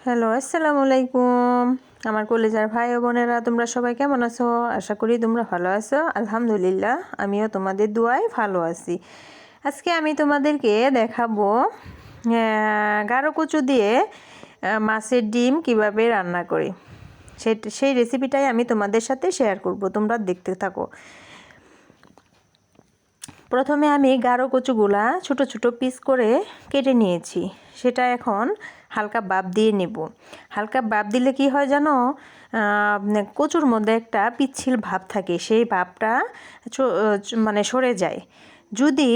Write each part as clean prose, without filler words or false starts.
Hello, আসসালামু আলাইকুম। আমার কলেজার ভাই ও বোনেরা, তোমরা সবাই কেমন আছো? আশা করি তোমরা ভালো আছো। আলহামদুলিল্লাহ, আমিও তোমাদের দোয়ায় ভালো আছি। আজকে আমি তোমাদেরকে দেখাবো গাঢ় কচু দিয়ে মাছের ডিম কিভাবে রান্না করি। সেই রেসিপিটাই আমি তোমাদের সাথে শেয়ার করব, তোমরা দেখতে থাকো। প্রথমে আমি গাঢ় কচুগুলা ছোট ছোট পিস করে কেটে নিয়েছি। সেটা এখন হালকা ভাপ দিয়ে নেব। হালকা ভাপ দিলে কি হয় জানো, কচুর মধ্যে একটা পিচ্ছিল ভাব থাকে, সেই ভাবটা মানে সরে যায়। যদি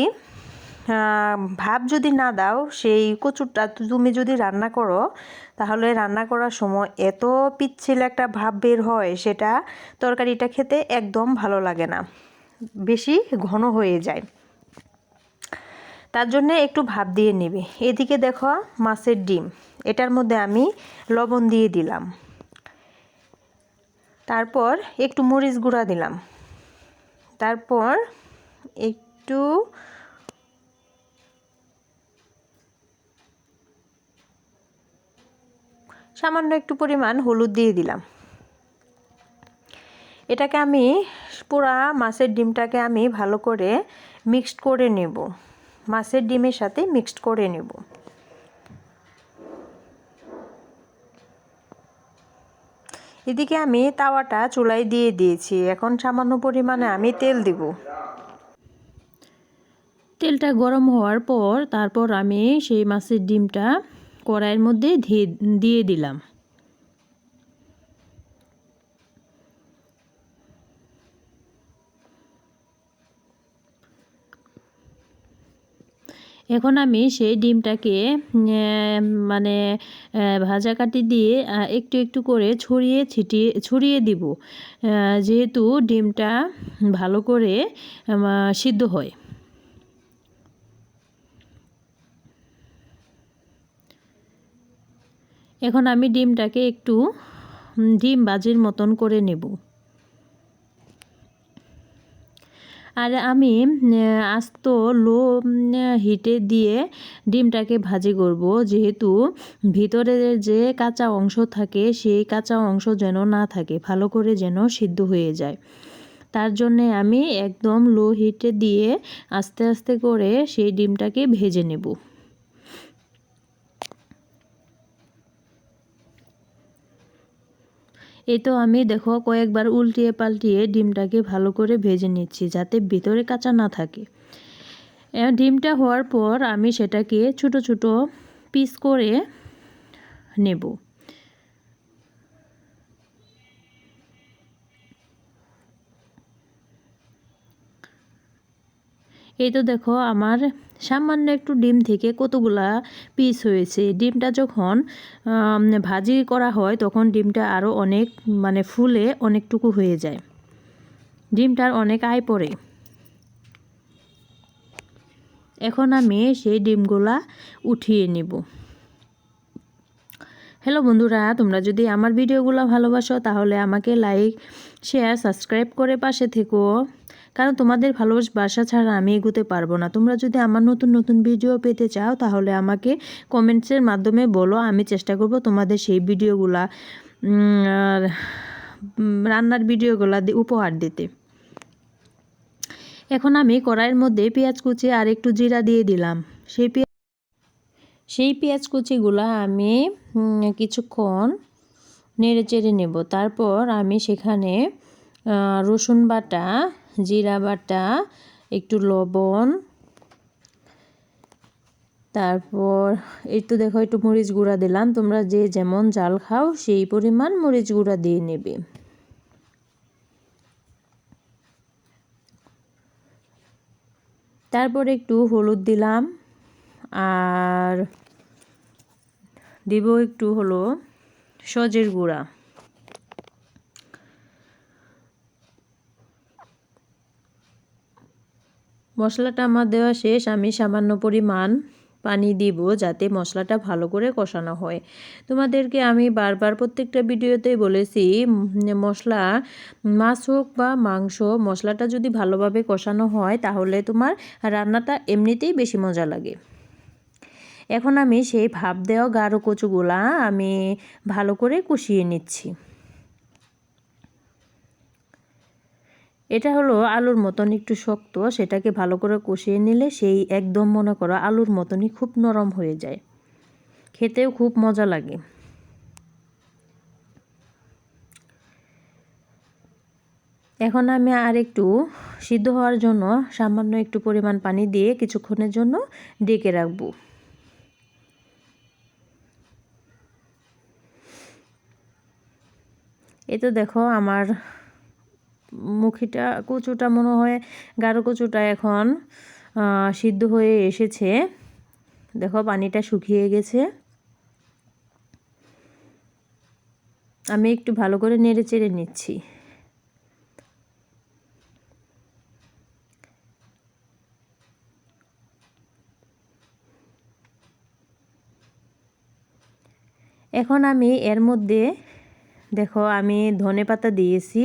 ভাপ যদি না দাও, সেই কচুরটা তুমি যদি রান্না করো, তাহলে রান্না করার সময় এত পিচ্ছিল একটা ভাব বের হয়, সেটা তরকারিটা খেতে একদম ভালো লাগে না, বেশি ঘন হয়ে যায়। তার জন্য একটু ভাপ দিয়ে নেবে। এদিকে দেখো মাছের ডিম, এটার মধ্যে আমি লবণ দিয়ে দিলাম, তারপর একটু মরিচ গুঁড়া দিলাম, তারপর একটু সামান্য একটু পরিমাণ হলুদ দিয়ে দিলাম। এটাকে আমি পুরা মাছের ডিমটাকে আমি ভালো করে মিক্সড করে নেব, মাছের ডিমের সাথে মিক্সড করে নেব। এদিকে আমি তাওয়াটা চুলায় দিয়ে দিয়েছি। এখন সামান্য পরিমাণে আমি তেল দিব। তেলটা গরম হওয়ার পর তারপর আমি সেই মাছের ডিমটা কড়াইয়ের মধ্যে দিয়ে দিলাম। এখন আমি সেই ডিমটাকে মানে ভাজা কাঠি দিয়ে একটু একটু করে ছড়িয়ে দিব, যেহেতু ডিমটা ভালো করে সিদ্ধ হয়। এখন আমি ডিমটাকে একটু ডিম ভাজির মতন করে নেব। আর আমি আস্ত লো হিটে দিয়ে ডিমটাকে ভাজি করব, যেহেতু ভিতরে যে কাঁচা অংশ থাকে, সেই কাঁচা অংশ যেন না থাকে, ভালো করে যেন সিদ্ধ হয়ে যায়। তার জন্যে আমি একদম লো হিটে দিয়ে আস্তে আস্তে করে সেই ডিমটাকে ভেজে নেব। এই তো আমি দেখো কয়েকবার উল্টিয়ে পাল্টিয়ে ডিমটাকে ভালো করে ভেজে নিচ্ছি, যাতে ভিতরে কাঁচা না থাকে। ডিমটা হওয়ার পর আমি সেটাকে ছোট ছোট পিস করে নেব। এই তো দেখো আমার সামান্য একটু ডিম থেকে কতগুলা পিস হয়েছে। ডিমটা যখন ভাজি করা হয় তখন ডিমটা আরও অনেক ফুলে অনেকটুকু হয়ে যায়, ডিমটার অনেক আয় পড়ে। এখন আমি সেই ডিমগুলা উঠিয়ে নেব। হ্যালো বন্ধুরা, তোমরা যদি আমার ভিডিওগুলো ভালোবাসো তাহলে আমাকে লাইক, শেয়ার, সাবস্ক্রাইব করে পাশে থেকো, কারণ তোমাদের ভালোবাসা ছাড়া আমি এগোতে পারবো না। তোমরা যদি আমার নতুন নতুন ভিডিও পেতে চাও তাহলে আমাকে কমেন্টসের মাধ্যমে বলো, আমি চেষ্টা করব তোমাদের সেই ভিডিওগুলা রান্নার ভিডিওগুলা উপহার দিতে। এখন আমি কড়াইয়ের মধ্যে পেঁয়াজ কুচি আর একটু জিরা দিয়ে দিলাম। সেই পেঁয়াজ কুচিগুলো আমি কিছুক্ষণ নেড়ে চেড়ে নেব। তারপর আমি সেখানে রসুন বাটা, জিরা বাটা, একটু লবণ, তারপর এই তো দেখো একটু মরিচ গুঁড়া দিলাম। তোমরা যে যেমন ঝাল খাও সেই পরিমাণ মরিচ গুঁড়া দিয়ে নেবে। তারপর একটু হলুদ দিলাম, আর দিব একটু হলো সজের গুঁড়া। মশলাটা আমার দেওয়া শেষ। আমি সামান্য পরিমাণ পানি দিব, যাতে মশলাটা ভালো করে কষানো হয়। তোমাদেরকে আমি বারবার প্রত্যেকটা ভিডিওতেই বলেছি, মশলা মাছ হোক বা মাংস, মশলাটা যদি ভালোভাবে কষানো হয় তাহলে তোমার রান্নাটা এমনিতেই বেশি মজা লাগে। এখন আমি সেই ভাপ দেওয়া গাঢ় কচুগুলা আমি ভালো করে কষিয়ে নিচ্ছি। এটা হলো আলুর মতন একটু শক্ত, সেটাকে ভালো করে কষিয়ে নিলে সেই একদম মনে করো আলুর মতনই খুব নরম হয়ে যায়, খেতেও খুব মজা লাগে। এখন আমি আর একটু সিদ্ধ হওয়ার জন্য সামান্য একটু পরিমাণ পানি দিয়ে কিছুক্ষণের জন্য ঢেকে রাখবো। এই তো দেখো আমার কচুটা মনে হয় গাঢ় কচুটা এখন সিদ্ধ হয়ে এসেছে। দেখো পানিটা শুকিয়ে গেছে। আমি একটু ভালো করে নেড়ে চেড়ে নিচ্ছি। এখন আমি এর মধ্যে দেখো আমি ধনেপাতা দিয়েছি,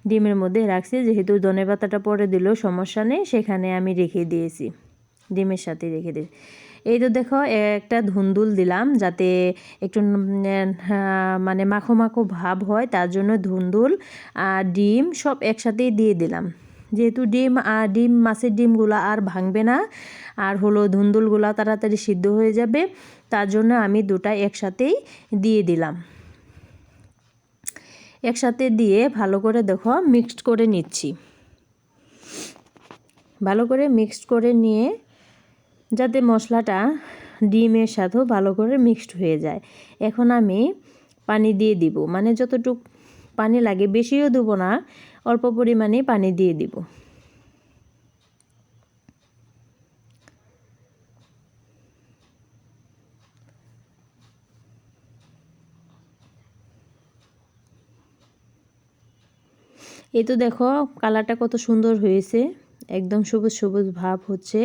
ডিমের মধ্যে রাখছি, যেহেতু ধনেপাতাটা পরে দিলেও সমস্যা নেই, সেখানে আমি রেখে দিয়েছি, ডিমের সাথে রেখে দিয়েছি। এই তো দেখো একটা ধুন্দুল দিলাম যাতে একটু মানে মাখো মাখো ভাব হয়, তার জন্য ধুন্দুল আর ডিম সব একসাথেই দিয়ে দিলাম। যেহেতু ডিম মাছের ডিমগুলো আর ভাঙবে না, আর হলো ধুন্দুলগুলো তাড়াতাড়ি সিদ্ধ হয়ে যাবে, তার জন্য আমি দুটা একসাথেই দিয়ে দিলাম। একসাথে দিয়ে ভালো করে দেখো মিক্সড করে নিচ্ছি। ভালো করে মিক্সড করে নিয়ে যাতে মশলাটা ডিমের সাথেও ভালো করে মিক্সড হয়ে যায়। এখন আমি পানি দিয়ে দিব, মানে যতটুকু পানি লাগে, বেশিও দেবো না, অল্প পরিমাণে পানি দিয়ে দিব। এই তো দেখো কালারটা কত সুন্দর হয়েছে, একদম সবুজ সবুজ ভাব হচ্ছে।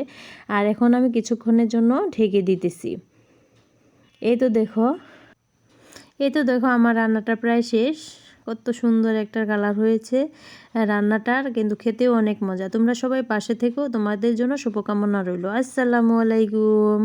আর এখন আমি কিছুক্ষণের জন্য ঢেকে দিতেছি। এই তো দেখো আমার রান্নাটা প্রায় শেষ। কত সুন্দর একটা কালার হয়েছে রান্নাটার, কিন্তু খেতেও অনেক মজা। তোমরা সবাই পাশে থেকো, তোমাদের জন্য শুভকামনা রইল। আসসালামু আলাইকুম।